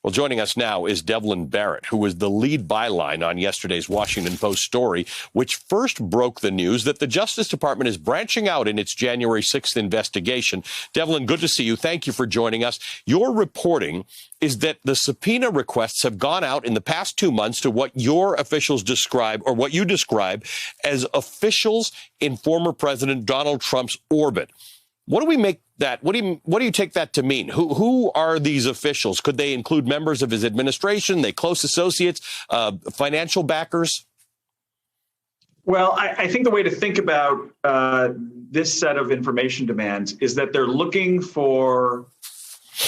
Well, joining us now is Devlin Barrett, who was the lead byline on yesterday's Washington Post story, which first broke the news that the Justice Department is branching out in its January 6th investigation. Devlin, good to see you. Thank you for joining us. Your reporting is that the subpoena requests have gone out in the past 2 months to what your officials describe, or what you describe as officials in former President Donald Trump's orbit. What do we make that? What do you take that to mean? Who are these officials? Could they include members of his administration, they close associates, financial backers? Well, I think the way to think about this set of information demands is that they're looking for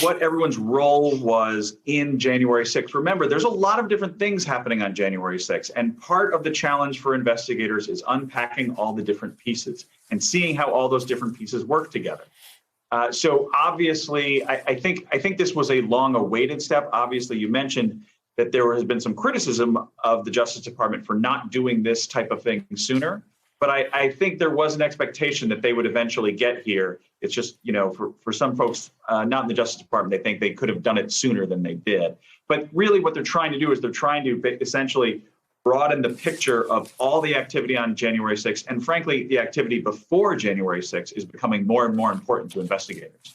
what everyone's role was in January 6th. Remember, there's a lot of different things happening on January 6th, and part of the challenge for investigators is unpacking all the different pieces and seeing how all those different pieces work together. So obviously, I think this was a long-awaited step. Obviously, you mentioned that there has been some criticism of the Justice Department for not doing this type of thing sooner. But I think there was an expectation that they would eventually get here. It's just, for some folks not in the Justice Department, they think they could have done it sooner than they did. But really what they're trying to do is they're trying to essentially broaden the picture of all the activity on January 6th. And frankly, the activity before January 6th is becoming more and more important to investigators.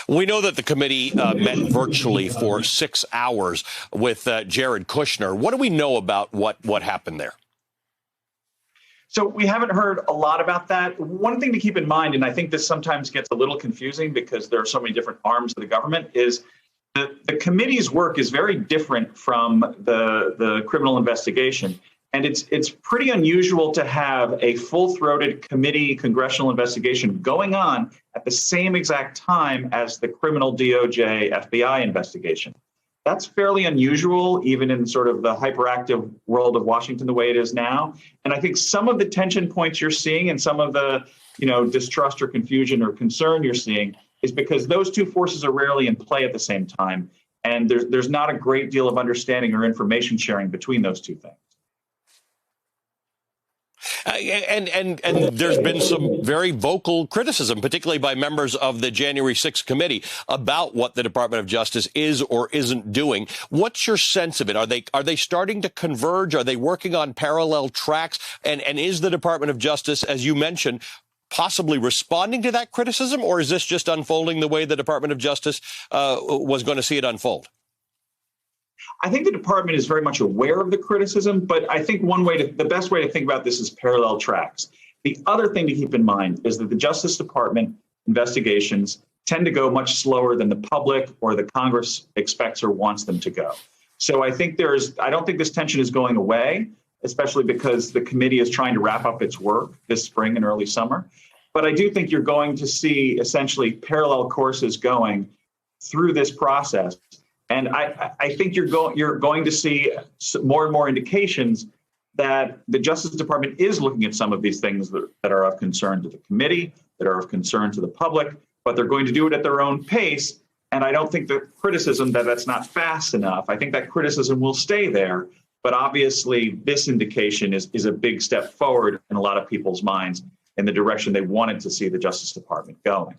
We know that the committee met virtually for 6 hours with Jared Kushner. What do we know about what happened there? So we haven't heard a lot about that. One thing to keep in mind, and I think this sometimes gets a little confusing because there are so many different arms of the government, is the committee's work is very different from the criminal investigation. And it's pretty unusual to have a full-throated committee congressional investigation going on at the same exact time as the criminal DOJ FBI investigation. That's fairly unusual, even in sort of the hyperactive world of Washington the way it is now. And I think some of the tension points you're seeing and some of the, distrust or confusion or concern you're seeing is because those two forces are rarely in play at the same time. And there's not a great deal of understanding or information sharing between those two things. And there's been some very vocal criticism, particularly by members of the January 6th committee, about what the Department of Justice is or isn't doing. What's your sense of it? Are they starting to converge? Are they working on parallel tracks? And is the Department of Justice, as you mentioned, possibly responding to that criticism, or is this just unfolding the way the Department of Justice was going to see it unfold? I think the department is very much aware of the criticism, but I think the best way to think about this is parallel tracks. The other thing to keep in mind is that the Justice Department investigations tend to go much slower than the public or the Congress expects or wants them to go. So I don't think this tension is going away, especially because the committee is trying to wrap up its work this spring and early summer. But I do think you're going to see essentially parallel courses going through this process. And I think you're going to see more and more indications that the Justice Department is looking at some of these things that are of concern to the committee, that are of concern to the public, but they're going to do it at their own pace. And I don't think the criticism that that's not fast enough. I think that criticism will stay there. But obviously, this indication is a big step forward in a lot of people's minds in the direction they wanted to see the Justice Department going.